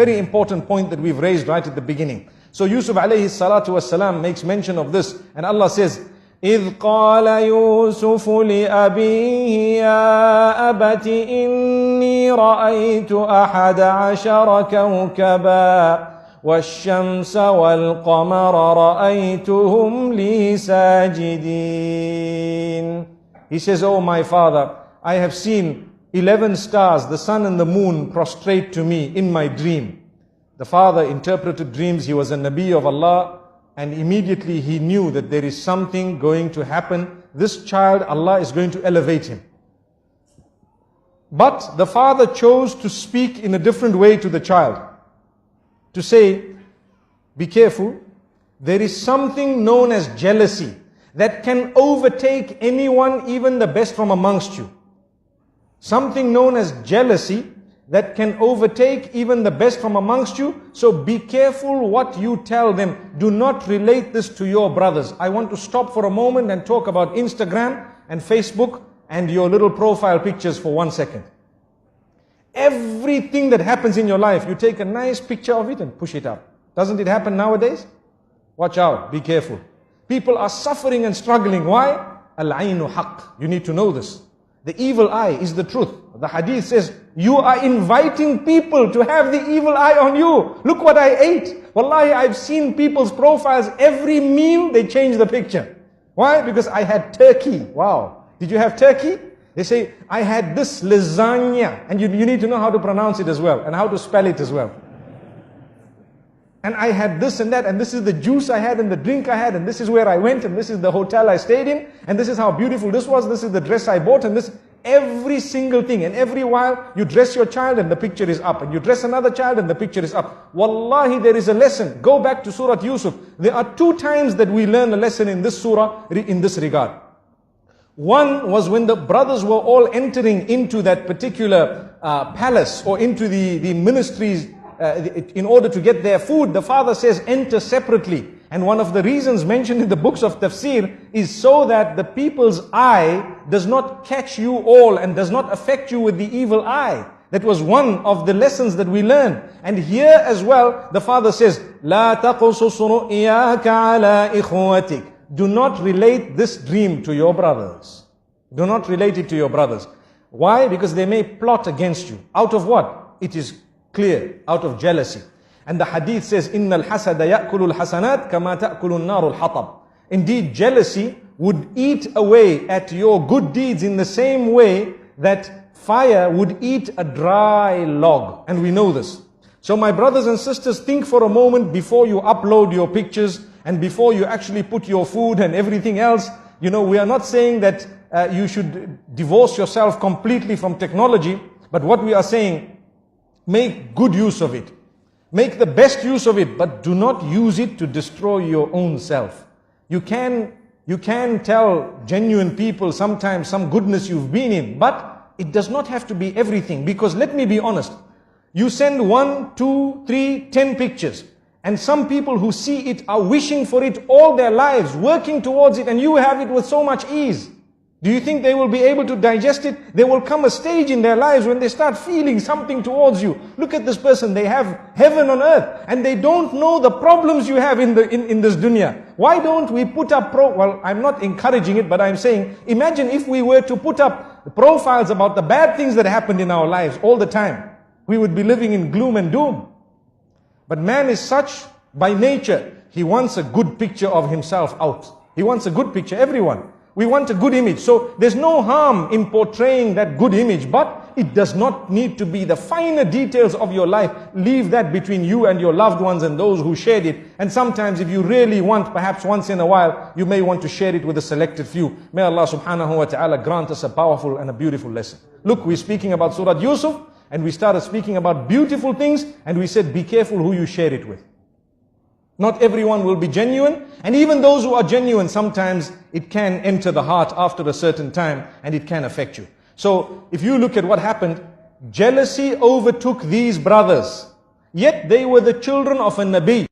Very important point that we've raised right at the beginning. So Yusuf alayhi salatu wasalam makes mention of this, and Allah says, إِذْ قَالَ يُوسُفُ لِأَبِيهِ يَا أَبَتِ إِنِّي رَأَيْتُ أَحَدَ عَشَرَ كَوْكَبًا وَالشَّمْسَ وَالْقَمَرَ رَأَيْتُهُمْ لِي سَاجِدِينَ. He says, oh my father, I have seen 11 stars, the sun and the moon, prostrate to me in my dream. The father interpreted dreams. He was a Nabi of Allah, and immediately he knew that there is something going to happen. This child, Allah is going to elevate him. But the father chose to speak in a different way to the child. To say, be careful, there is something known as jealousy that can overtake anyone, even the best from amongst you. Something known as jealousy that can overtake even the best from amongst you. So be careful what you tell them. Do not relate this to your brothers. I want to stop for a moment and talk about Instagram and Facebook and your little profile pictures for 1 second. Everything that happens in your life, you take a nice picture of it and push it up. Doesn't it happen nowadays? Watch out, be careful. People are suffering and struggling. Why? Al-aynu haqq. You need to know this. The evil eye is the truth. The hadith says, you are inviting people to have the evil eye on you. Look what I ate. Wallahi, I've seen people's profiles. Every meal, they change the picture. Why? Because I had turkey. Wow. Did you have turkey? They say, I had this lasagna. And you need to know how to pronounce it as well, and how to spell it as well. And I had this and that, and this is the juice I had, and the drink I had, and this is where I went, and this is the hotel I stayed in, and this is how beautiful this was, this is the dress I bought, and this, every single thing. And every while, you dress your child and the picture is up, and you dress another child and the picture is up. Wallahi, there is a lesson. Go back to Surah Yusuf. There are 2 times that we learn a lesson in this surah, in this regard. One was when the brothers were all entering into that particular palace, or into the ministries, in order to get their food. The father says, enter separately. And one of the reasons mentioned in the books of tafsir is so that the people's eye does not catch you all and does not affect you with the evil eye. That was one of the lessons that we learned. And here as well, the father says, لا تقصص رؤياك على إخوتك. Do not relate this dream to your brothers. Do not relate it to your brothers. Why? Because they may plot against you. Out of what? It is clear, out of jealousy. And the hadith says, إِنَّ الْحَسَدَ يَأْكُلُ الْحَسَنَاتِ كَمَا تَأْكُلُ النَّارُ الْحَطَبِ. Indeed, jealousy would eat away at your good deeds in the same way that fire would eat a dry log. And we know this. So my brothers and sisters, think for a moment before you upload your pictures and before you actually put your food and everything else. You know, we are not saying that you should divorce yourself completely from technology, but what we are saying, make good use of it. Make the best use of it, but do not use it to destroy your own self. You can tell genuine people sometimes some goodness you've been in, but it does not have to be everything. Because let me be honest, you send 1, 2, 3, 10 pictures, and some people who see it are wishing for it all their lives, working towards it, and you have it with so much ease. Do you think they will be able to digest it? There will come a stage in their lives when they start feeling something towards you. Look at this person, they have heaven on earth, and they don't know the problems you have in this dunya. Why don't we put up well, I'm not encouraging it, but I'm saying, imagine if we were to put up the profiles about the bad things that happened in our lives all the time. We would be living in gloom and doom. But man is such by nature, he wants a good picture of himself out. He wants a good picture, everyone. We want a good image. So there's no harm in portraying that good image, but it does not need to be the finer details of your life. Leave that between you and your loved ones and those who shared it. And sometimes if you really want, perhaps once in a while, you may want to share it with a selected few. May Allah subhanahu wa ta'ala grant us a powerful and a beautiful lesson. Look, we're speaking about Surah Yusuf, and we started speaking about beautiful things, and we said, be careful who you share it with. Not everyone will be genuine, and even those who are genuine, sometimes it can enter the heart after a certain time, and it can affect you. So, if you look at what happened, jealousy overtook these brothers, yet they were the children of a Nabi.